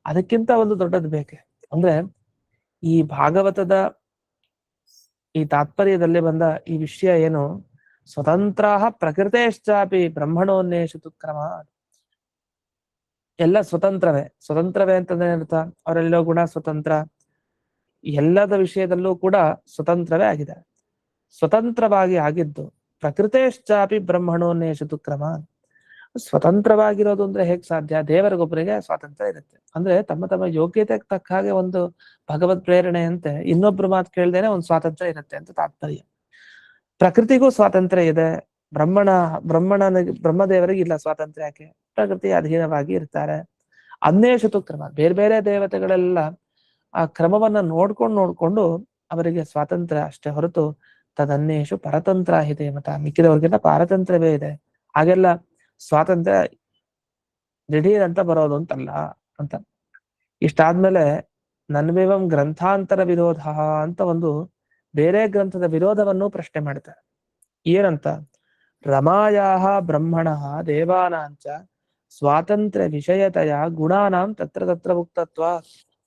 ಅದಕ್ಕಿಂತ ಒಂದು ದೊಡ್ಡದು ಬೇಕೆ ಅಂದ್ರೆ ಈ ಭಾಗವತದ ಈ ತಾತ್ಪರ್ಯದಲ್ಲಿ ಬಂದ ಈ ವಿಷಯ ಏನು? ಸ್ವತಂತ್ರ ಪ್ರಕೃತೇಶ್ಚಾಪಿ ಬ್ರಹ್ಮಣೋನ್ಯೇಷು ತು ಕ್ರಮ. ಎಲ್ಲ ಸ್ವತಂತ್ರವೇ ಅಂತಂದ್ರೆ ಅರ್ಥ, ಅವರಲ್ಲಿರೋ ಗುಣ ಸ್ವತಂತ್ರ, ಎಲ್ಲದ ವಿಷಯದಲ್ಲೂ ಕೂಡ ಸ್ವತಂತ್ರವೇ ಆಗಿದ್ದಾರೆ. ಸ್ವತಂತ್ರವಾಗಿ ಆಗಿದ್ದು ಪ್ರಕೃತೇಶ್ಚಾಪಿ ಬ್ರಹ್ಮಣೋನ್ಯೇಷು ತು ಕ್ರಮ. ಸ್ವತಂತ್ರವಾಗಿರೋದು ಅಂದ್ರೆ ಹೇಗ್ ಸಾಧ್ಯ? ದೇವರಿಗೊಬ್ಬರಿಗೆ ಸ್ವಾತಂತ್ರ್ಯ ಇರುತ್ತೆ. ಅಂದ್ರೆ ತಮ್ಮ ತಮ್ಮ ಯೋಗ್ಯತೆಗೆ ತಕ್ಕ ಹಾಗೆ ಒಂದು ಭಗವದ್ ಪ್ರೇರಣೆಯಂತೆ ಇನ್ನೊಬ್ರು ಮಾತು ಕೇಳ್ದೇನೆ ಒಂದು ಸ್ವಾತಂತ್ರ್ಯ ಇರುತ್ತೆ ಅಂತ ತಾತ್ಪರ್ಯ. ಪ್ರಕೃತಿಗೂ ಸ್ವಾತಂತ್ರ್ಯ ಇದೆ, ಬ್ರಹ್ಮದೇವರಿಗೆ ಇಲ್ಲ ಸ್ವಾತಂತ್ರ್ಯ. ಯಾಕೆ? ಪ್ರಕೃತಿ ಅಧೀನವಾಗಿ ಇರ್ತಾರೆ. ಅನ್ಯೇಷು ತು ಕ್ರಮ, ಬೇರೆ ಬೇರೆ ದೇವತೆಗಳೆಲ್ಲ ಆ ಕ್ರಮವನ್ನ ನೋಡ್ಕೊಂಡು ಅವರಿಗೆ ಸ್ವಾತಂತ್ರ್ಯ ಅಷ್ಟೇ ಹೊರತು ತದನ್ಯೇಷು ಪರತಂತ್ರ ಇದೆ ಮತ, ಮಿಕ್ಕಿದವ್ರಿಗೆಲ್ಲ ಪಾರತಂತ್ರ್ಯವೇ ಇದೆ. ಹಾಗೆಲ್ಲ ಸ್ವಾತಂತ್ರ್ಯ ದಿಢೀರ್ ಅಂತ ಬರೋದು ಅಂತಲ್ಲ ಅಂತ. ಇಷ್ಟಾದ್ಮೇಲೆ ನನ್ವೇವಂ ಗ್ರಂಥಾಂತರ ವಿರೋಧ ಅಂತ ಒಂದು ಬೇರೆ ಗ್ರಂಥದ ವಿರೋಧವನ್ನು ಪ್ರಶ್ನೆ ಮಾಡ್ತಾರೆ. ಏನಂತ? ರಮಾಯಾಹ ಬ್ರಹ್ಮಣಃ ದೇವಾನಾಂಚ ಸ್ವಾತಂತ್ರ್ಯ ವಿಷಯತೆಯ ಗುಣಾನಾಂ ತತ್ರ ತತ್ರ ಮುಕ್ತತ್ವ.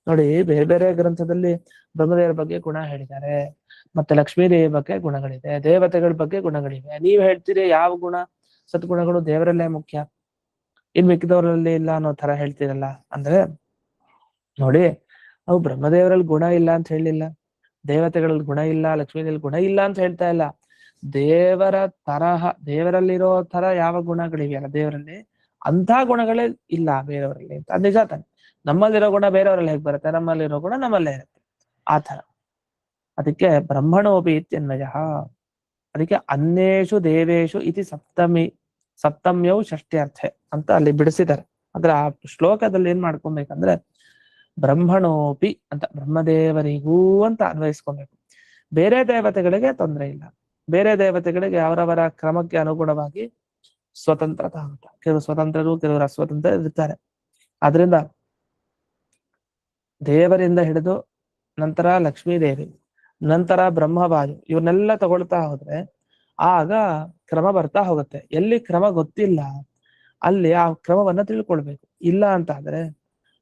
ನೋಡಿ, ಬೇರೆ ಬೇರೆ ಗ್ರಂಥದಲ್ಲಿ ಬ್ರಹ್ಮದೇವರ ಬಗ್ಗೆ ಗುಣ ಹೇಳಿದ್ದಾರೆ, ಮತ್ತೆ ಲಕ್ಷ್ಮೀದೇವಿ ಬಗ್ಗೆ ಗುಣಗಳಿದೆ, ದೇವತೆಗಳ ಬಗ್ಗೆ ಗುಣಗಳಿವೆ. ನೀವ್ ಹೇಳ್ತೀರಿ ಯಾವ ಗುಣ ಸದ್ಗುಣಗಳು ದೇವರಲ್ಲೇ ಮುಖ್ಯ, ಇನ್ ಮಿಕ್ಕಿದವರಲ್ಲಿ ಇಲ್ಲ ಅನ್ನೋ ತರ ಹೇಳ್ತೀರಲ್ಲ. ಅಂದ್ರೆ ನೋಡಿ, ಅವು ಬ್ರಹ್ಮದೇವರಲ್ಲಿ ಗುಣ ಇಲ್ಲ ಅಂತ ಹೇಳಿಲ್ಲ, ದೇವತೆಗಳಲ್ಲಿ ಗುಣ ಇಲ್ಲ, ಲಕ್ಷ್ಮೀದೇವಿ ಗುಣ ಇಲ್ಲ ಅಂತ ಹೇಳ್ತಾ ಇಲ್ಲ. ದೇವರ ತರಹ ದೇವರಲ್ಲಿರೋ ತರ ಯಾವ ಗುಣಗಳಿವೆಯಲ್ಲ ದೇವರಲ್ಲಿ, ಅಂಥ ಗುಣಗಳೇ ಇಲ್ಲ ಬೇರೆಯವರಲ್ಲಿ ಅಂತ. ನಿಜ ತಾನೆ? ನಮ್ಮಲ್ಲಿರೋ ಗುಣ ಬೇರೆಯವರಲ್ಲಿ ಹೇಗೆ ಬರುತ್ತೆ? ನಮ್ಮಲ್ಲಿರೋ ಗುಣ ನಮ್ಮಲ್ಲೇ ಇರುತ್ತೆ ಆ ತರ. ಅದಕ್ಕೆ ಬ್ರಹ್ಮಣೋಪಿ ಇತ್ಯನ್ವಯ. ಅದಕ್ಕೆ ಅನ್ಯೇಷು ದೇವೇಶು ಇತಿ ಸಪ್ತಮ್ಯವು ಷಷ್ಠ್ಯರ್ಥೆ ಅಂತ ಅಲ್ಲಿ ಬಿಡಿಸಿದ್ದಾರೆ. ಅಂದ್ರೆ ಆ ಶ್ಲೋಕದಲ್ಲಿ ಏನ್ ಮಾಡ್ಕೊಬೇಕಂದ್ರೆ ಬ್ರಹ್ಮಣೋಪಿ ಅಂತ ಬ್ರಹ್ಮದೇವರಿಗೂ ಅಂತ ಅನ್ವಯಿಸ್ಕೊಬೇಕು. ಬೇರೆ ದೇವತೆಗಳಿಗೆ ತೊಂದರೆ ಇಲ್ಲ, ಬೇರೆ ದೇವತೆಗಳಿಗೆ ಅವರವರ ಕ್ರಮಕ್ಕೆ ಅನುಗುಣವಾಗಿ ಸ್ವತಂತ್ರತ ಅಂತ, ಕೆಲವು ಸ್ವತಂತ್ರರು ಕೆಲವರು ಅಸ್ವತಂತ್ರ ಇರ್ತಾರೆ. ಆದ್ರಿಂದ ದೇವರಿಂದ ಹಿಡಿದು ನಂತರ ಲಕ್ಷ್ಮೀದೇವಿ, ನಂತರ ಬ್ರಹ್ಮವಾಯು, ಇವನ್ನೆಲ್ಲ ತಗೊಳ್ತಾ ಹೋದ್ರೆ ಆಗ ಕ್ರಮ ಬರ್ತಾ ಹೋಗುತ್ತೆ. ಎಲ್ಲಿ ಕ್ರಮ ಗೊತ್ತಿಲ್ಲ ಅಲ್ಲಿ ಆ ಕ್ರಮವನ್ನ ತಿಳ್ಕೊಳ್ಬೇಕು. ಇಲ್ಲ ಅಂತ ಆದ್ರೆ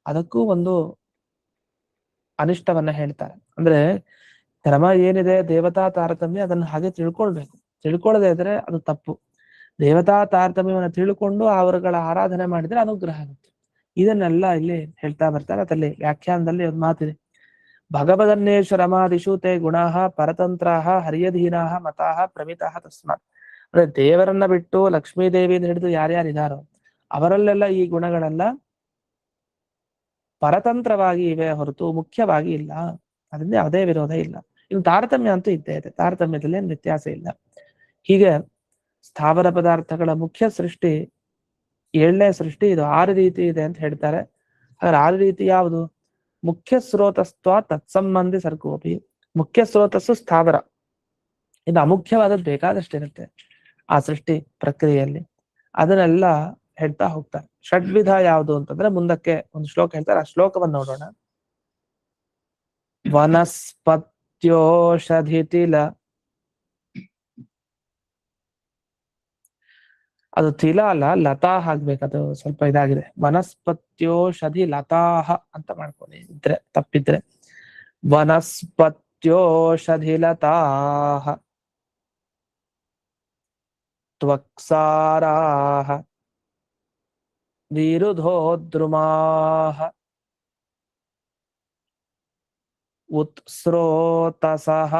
ಅದಕ್ಕೂ ಒಂದು ಅನಿಷ್ಟವನ್ನ ಹೇಳ್ತಾರೆ. ಅಂದ್ರೆ ಕ್ರಮ ಏನಿದೆ ದೇವತಾ ತಾರತಮ್ಯ, ಅದನ್ನ ಹಾಗೆ ತಿಳ್ಕೊಳ್ಬೇಕು. ತಿಳ್ಕೊಳ್ಳದೆ ಇದ್ರೆ ಅದು ತಪ್ಪು. ದೇವತಾ ತಾರತಮ್ಯವನ್ನ ತಿಳ್ಕೊಂಡು ಅವರುಗಳ ಆರಾಧನೆ ಮಾಡಿದ್ರೆ ಅನುಗ್ರಹ ಆಗುತ್ತೆ. ಇದನ್ನೆಲ್ಲ ಇಲ್ಲಿ ಹೇಳ್ತಾ ಬರ್ತಾರೆ. ಅದಲ್ಲಿ ವ್ಯಾಖ್ಯಾನದಲ್ಲಿ ಒಂದು ಮಾತಿದೆ, ಭಗವದನ್ನೇಶ್ವರಮಾದಿಷು ತೇ ಗುಣಾಃ ಪರತಂತ್ರಾಃ ಹರ್ಯಧೀನಾಃ ಮತಾಃ ಪ್ರಮಿತಾಃ ತಸ್ಮಾತ್. ಅಂದ್ರೆ ದೇವರನ್ನ ಬಿಟ್ಟು ಲಕ್ಷ್ಮೀದೇವಿಯಿಂದ ಹಿಡಿದು ಯಾರ್ಯಾರಿದಾರೋ ಅವರಲ್ಲೆಲ್ಲ ಈ ಗುಣಗಳೆಲ್ಲ ಪರತಂತ್ರವಾಗಿ ಇವೆ ಹೊರತು ಮುಖ್ಯವಾಗಿ ಇಲ್ಲ. ಅದರಿಂದ ಯಾವುದೇ ವಿರೋಧ ಇಲ್ಲ. ಇನ್ನು ತಾರತಮ್ಯ ಅಂತೂ ಇದ್ದೇ ಇದೆ, ತಾರತಮ್ಯದಲ್ಲಿ ಏನು ವ್ಯತ್ಯಾಸ ಇಲ್ಲ. ಹೀಗೆ ಸ್ಥಾವರ ಪದಾರ್ಥಗಳ ಮುಖ್ಯ ಸೃಷ್ಟಿ 7ನೇ ಸೃಷ್ಟಿ ಇದು. 6 ರೀತಿ ಇದೆ ಅಂತ ಹೇಳ್ತಾರೆ. ಹಾಗಾದ್ರೆ 6 ರೀತಿ ಯಾವುದು? ಮುಖ್ಯ ಸ್ರೋತಸ್ತ್ವ ತತ್ಸಂಬಂಧಿ ಸರ್ಗೋಪಿ. ಮುಖ್ಯ ಸ್ರೋತಸ್ಸು ಸ್ಥಾವರ, ಇನ್ನು ಅಮುಖ್ಯವಾದದ್ದು ಬೇಕಾದಷ್ಟಿರುತ್ತೆ ಆ ಸೃಷ್ಟಿ ಪ್ರಕ್ರಿಯೆಯಲ್ಲಿ. ಅದನ್ನೆಲ್ಲ ಹೇಳ್ತಾ ಹೋಗ್ತಾರೆ. ಷಡ್ವಿಧ ಯಾವುದು ಅಂತಂದ್ರೆ ಮುಂದಕ್ಕೆ ಒಂದು ಶ್ಲೋಕ ಹೇಳ್ತಾರೆ, ಆ ಶ್ಲೋಕವನ್ನು ನೋಡೋಣ. ವನಸ್ಪತ್ಯೋಷಧಿತಿಲ, ಅದು ತಿಲ ಅಲ್ಲ, ಲತಾ ಆಗ್ಬೇಕು, ಅದು ಸ್ವಲ್ಪ ಇದಾಗಿದೆ. ವನಸ್ಪತ್ಯೋಷಧಿ ಲತಾಹ ಅಂತ ಮಾಡ್ಕೊಳ್ಳಿ, ಇದ್ರೆ ತಪ್ಪಿದ್ರೆ. ವನಸ್ಪತ್ಯೋಷಧಿ ಲತಾಹ ತ್ವಕ್ಸಾರಾಹ ವಿರುಧೋದ್ರುಮಾಹ ಉತ್ಸ್ರೋತಸಃ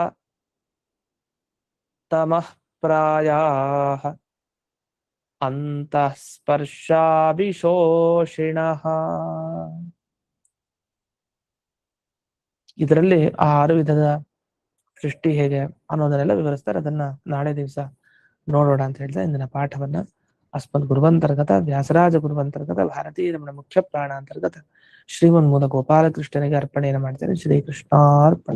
ತಮಃ ಪ್ರಾಯಾಃ ಅಂತಃಸ್ಪರ್ಶಾಭಿಶೋಷಿಣಃ. ಇದರಲ್ಲಿ 6 ವಿಧದ ಸೃಷ್ಟಿ ಹೇಗೆ ಅನ್ನೋದನ್ನೆಲ್ಲ ವಿವರಿಸ್ತಾರೆ. ಅದನ್ನ ನಾಳೆ ದಿವಸ ನೋಡೋಣ ಅಂತ ಹೇಳ್ತಾ ಇಂದಿನ ಪಾಠವನ್ನ ಅಸ್ಮದ್ ಗುರುವಂತರ್ಗತ ವ್ಯಾಸರಾಜ ಗುರುವಂತರ್ಗತ ಭಾರತೀಯ ರಮಣ ಮುಖ್ಯ ಪ್ರಾಣ ಅಂತರ್ಗತ ಶ್ರೀಮನ್ ಮೂಲ ಗೋಪಾಲಕೃಷ್ಣನಿಗೆ ಅರ್ಪಣೆಯನ್ನು ಮಾಡ್ತೇನೆ. ಶ್ರೀಕೃಷ್ಣಾರ್ಪಣ.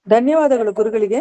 ಧನ್ಯವಾದಗಳು ಗುರುಗಳಿಗೆ.